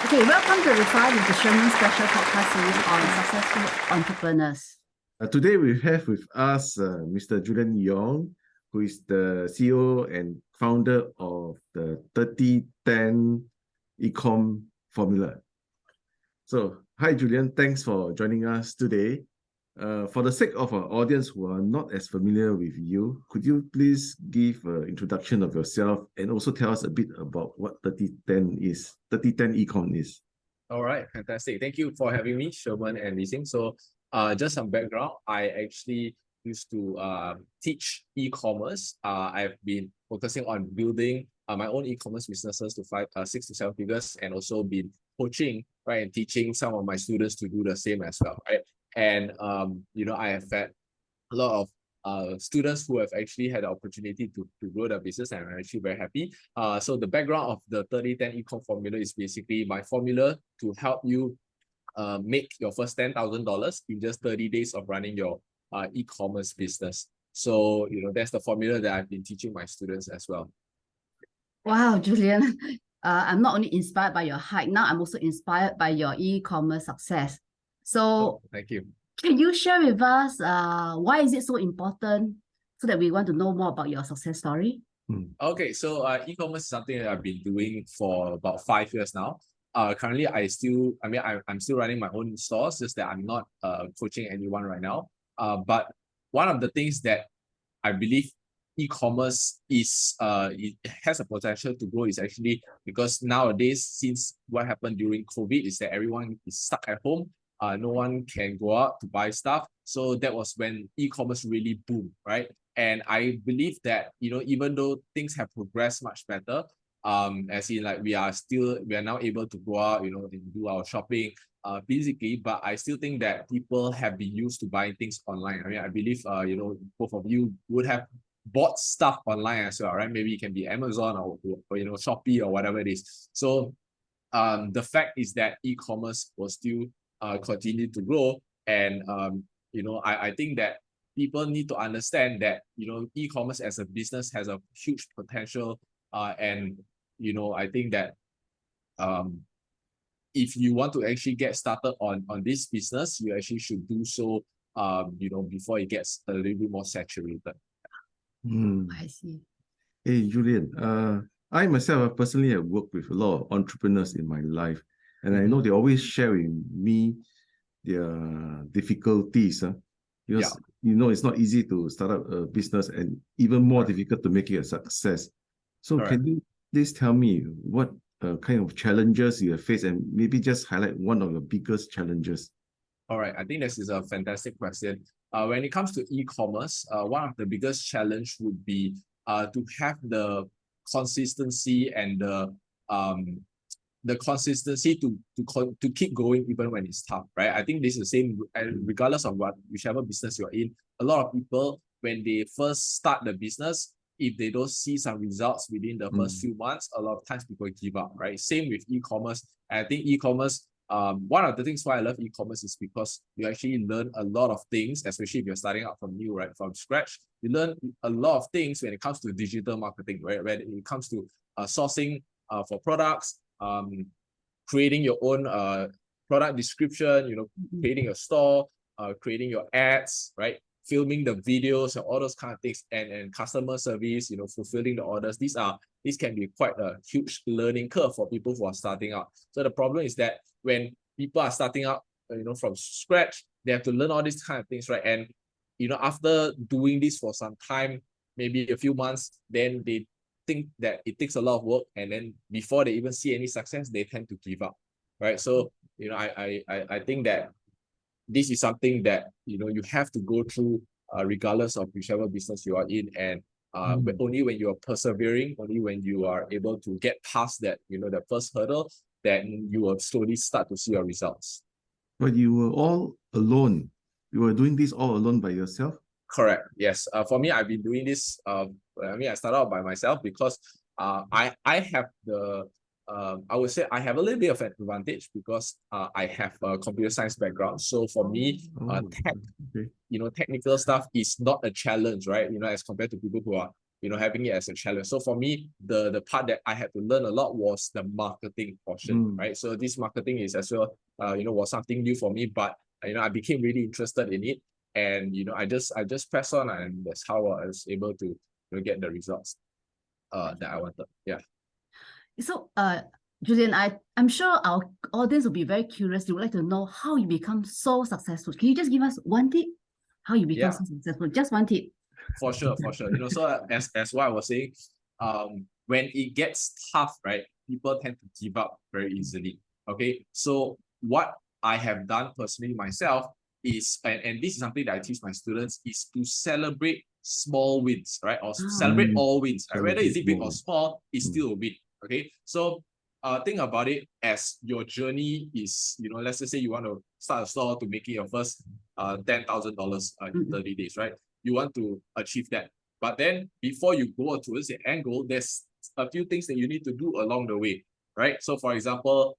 Okay, welcome to REFIRE with the Shermans special podcast series on successful entrepreneurs. Today we have with us Mr. Julian Yong, who is the CEO and founder of the 30-10 Ecom formula. So, hi Julian, thanks for joining us today. For the sake of our audience who are not as familiar with you, could you please give an introduction of yourself and also tell us a bit about what 30-10 is, 30-10 Ecom is? All right, fantastic. Thank you for having me, Sherman and Leasing. So, just some background. I actually used to teach e-commerce. I've been focusing on building my own e-commerce businesses to 6 to 7 figures, and also been coaching, right, and teaching some of my students to do the same as well, right? And I have had a lot of students who have actually had the opportunity to grow their business, and I'm actually very happy. So the background of the 30-10 Ecom formula is basically my formula to help you make your first $10,000 in just 30 days of running your e-commerce business. So, that's the formula that I've been teaching my students as well. Wow, Julian, I'm not only inspired by your hype, now I'm also inspired by your e-commerce success. So, thank you. Can you share with us why is it so important, so that we want to know more about your success story? Okay, so e-commerce is something that I've been doing for about 5 years now. Currently, I'm still running my own stores, just that I'm not coaching anyone right now. But one of the things that I believe e-commerce is it has a potential to grow is actually because nowadays, since what happened during COVID is that everyone is stuck at home. No one can go out to buy stuff. So that was when e-commerce really boomed, right? And I believe that, even though things have progressed much better, as in like we are now able to go out, and do our shopping physically, but I still think that people have been used to buying things online. I mean, I believe, both of you would have bought stuff online as well, right? Maybe it can be Amazon or Shopee or whatever it is. So the fact is that e-commerce will still continue to grow, and I think that people need to understand that e-commerce as a business has a huge potential, and I think that if you want to actually get started on this business, you actually should do so before it gets a little bit more saturated. I see. Hey Julian, I myself personally have worked with a lot of entrepreneurs in my life, and I know they always share with me their difficulties, because it's not easy to start up a business, and even more difficult to make it a success. So can you please tell me what kind of challenges you have faced, and maybe just highlight one of your biggest challenges? All right, I think this is a fantastic question. When it comes to e-commerce, one of the biggest challenge would be to have the consistency and the consistency to keep going even when it's tough, right? I think this is the same regardless of whichever business you're in. A lot of people, when they first start the business, if they don't see some results within the first few months, a lot of times people give up, right? Same with e-commerce. I think e-commerce, one of the things why I love e-commerce is because you actually learn a lot of things, especially if you're starting out from new, right? From scratch, you learn a lot of things when it comes to digital marketing, right? When it comes to sourcing for products, creating your own product description, creating a store, creating your ads, right? Filming the videos and all those kind of things, and customer service, fulfilling the orders. These can be quite a huge learning curve for people who are starting out. So the problem is that when people are starting out, from scratch, they have to learn all these kind of things, right? And after doing this for some time, maybe a few months, then they think that it takes a lot of work, and then before they even see any success, they tend to give up, right? So I think that this is something that you have to go through, regardless of whichever business you are in, and but only when you are persevering, only when you are able to get past that, the first hurdle, then you will slowly start to see your results. But you were all alone. You were doing this all alone by yourself? Correct. Yes. For me, I've been doing this. I started out by myself because I have the I would say I have a little bit of an advantage because I have a computer science background. So for me, technical stuff is not a challenge, right? As compared to people who are having it as a challenge. So for me, the part that I had to learn a lot was the marketing portion, right? So this marketing is as well, was something new for me, but I became really interested in it, and I just pressed on, and that's how I was able to get the results that I wanted. Yeah. So, Julian, I'm sure our audience will be very curious. They would like to know how you become so successful. Can you just give us one tip? How you become so successful? Just one tip. For sure. So as what I was saying, when it gets tough, right, people tend to give up very easily. Okay. So what I have done personally myself is, and this is something that I teach my students, is to celebrate small wins, right? Or celebrate all wins, right? Whether is it big or small, it's still a win. Okay. So think about it as your journey is, let's just say you want to start a store to make it your first $10,000 in 30 days, right? You want to achieve that. But then before you go towards the end goal, there's a few things that you need to do along the way, right? So for example,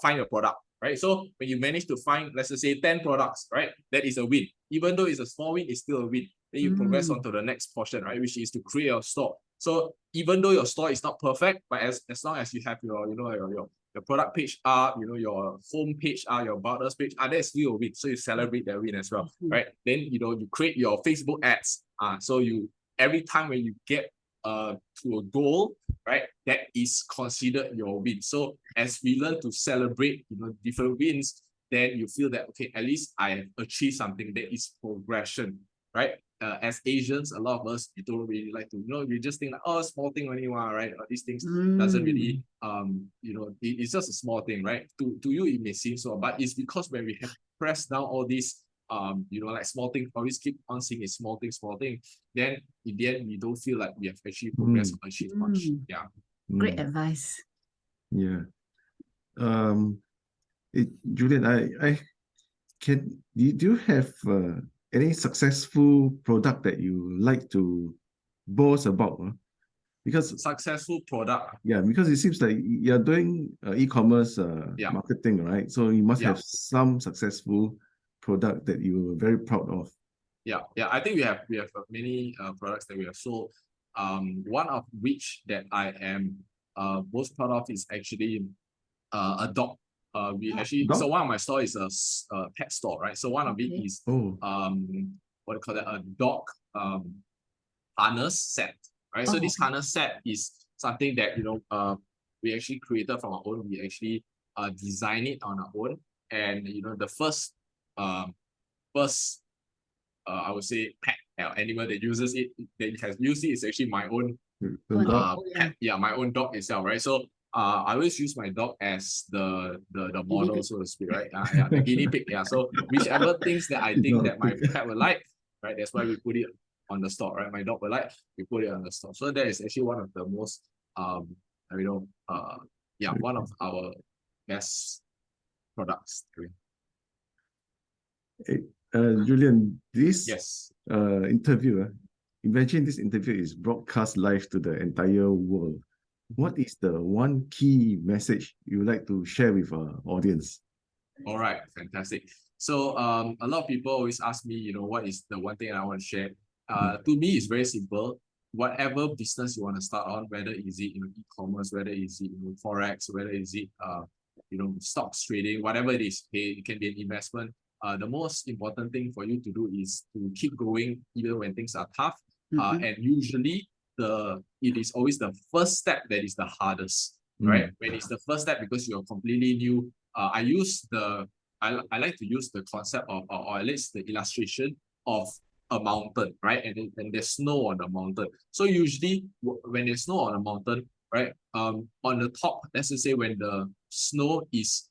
find a product, right? So when you manage to find, let's just say 10 products, right? That is a win. Even though it's a small win, it's still a win. Then you progress on to the next portion, right? Which is to create a store. So even though your store is not perfect, but as long as you have your, your product page up, your home page up, your about us page, that's still a win. So you celebrate that win as well, right? Then, you create your Facebook ads. So every time when you get to a goal, right, that is considered your win. So as we learn to celebrate, different wins, then you feel that, okay, at least I have achieved something. That is progression, right? As Asians, a lot of us, we don't really like to, we just think like, oh, small thing only, right? Or these things doesn't really, it's just a small thing, right? To you, it may seem so, but it's because when we have pressed down all these, like small things, always keep on seeing a small thing, then in the end, we don't feel like we have achieved progress or achieved much. Yeah. Great advice. Yeah. Julian, do you have any successful product that you like to boast about? Because successful product. Yeah, because it seems like you're doing e-commerce marketing, right? So you must have some successful product that you're very proud of. Yeah. I think we have many products that we have sold. One of which that I am most proud of is actually a dog. So one of my store is a pet store, right? So one of it is what do you call that? A dog harness set, right? So this harness set is something that we actually created from our own. We actually designed it on our own, and the first I would say pet animal that uses it, that has used it, is actually my own pet. Yeah, my own dog itself, right? So I always use my dog as the model, so to speak, right? The guinea pig. Yeah. So whichever things that I think that my pet will like, right? That's why we put it on the store, right? My dog will like, we put it on the store. So that is actually one of the most one of our best products. Julian, this interview, imagine this interview is broadcast live to the entire world. What is the one key message you would like to share with our audience? All right, fantastic. So a lot of people always ask me, what is the one thing I want to share? To me, it's very simple. Whatever business you want to start on, whether is it e-commerce, whether is it forex, whether is it stocks trading, whatever it is, it can be an investment. The most important thing for you to do is to keep going even when things are tough. And usually it is always the first step that is the hardest, right? When it's the first step, because you're completely new. I like to use the concept of, or at least the illustration of a mountain, right? And there's snow on the mountain. So usually when there's snow on a mountain, right? On the top, let's just say when the snow is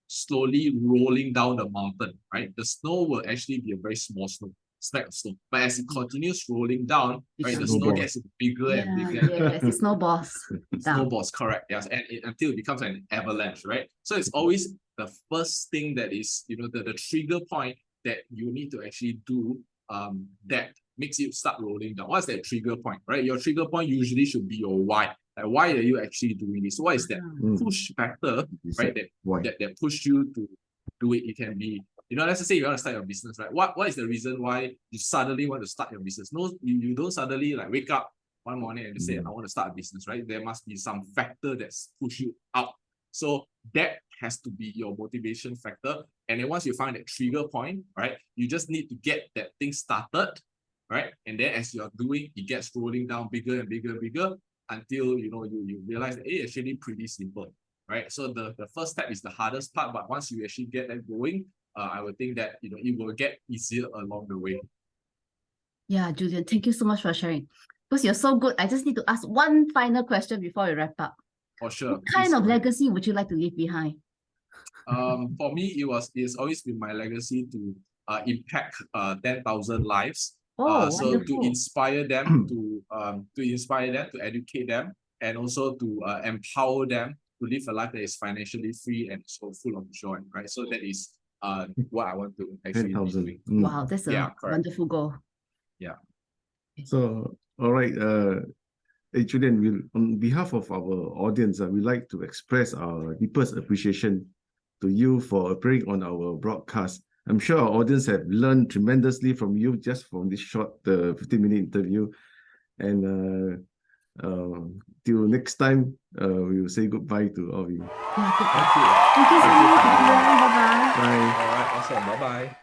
slowly rolling down the mountain, right? The snow will actually be a very small speck of snow. But as it continues rolling down, right, the snow gets bigger and bigger. Yes, it snowballs. Snowballs, correct. Yes, and until it becomes an avalanche, right? So it's always the first thing that is, the trigger point that you need to actually do that makes it start rolling down. What's that trigger point, right? Your trigger point usually should be your why. Like, why are you actually doing this? What is that push factor, right? That pushed you to do it. It can be, let's just say you want to start your business, right? What is the reason why you suddenly want to start your business? No, you don't suddenly like wake up one morning and say, I want to start a business, right? There must be some factor that's push you out. So that has to be your motivation factor. And then once you find that trigger point, right, you just need to get that thing started, right? And then as you're doing, it gets rolling down bigger and bigger and bigger until you realize that it's actually pretty simple, right? So the first step is the hardest part, but once you actually get that going, I would think that it will get easier along the way. Yeah, Julian, thank you so much for sharing. Because you're so good, I just need to ask one final question before we wrap up. For sure. What kind of legacy would you like to leave behind? For me, it's always been my legacy to impact 10,000 lives. So wonderful. to inspire them, to educate them, and also to empower them to live a life that is financially free and so full of joy, right? So that is what I want to actually be doing. Wow, that's a correct. wonderful goal. Yeah. So, all right, hey, Julian, on behalf of our audience, we'd like to express our deepest appreciation to you for appearing on our broadcast. I'm sure our audience have learned tremendously from you just from this short 15-minute interview. And till next time, we will say goodbye to all of you. Yeah, Thank you. Thank you so much. Bye-bye. Bye. All right, awesome. Bye-bye.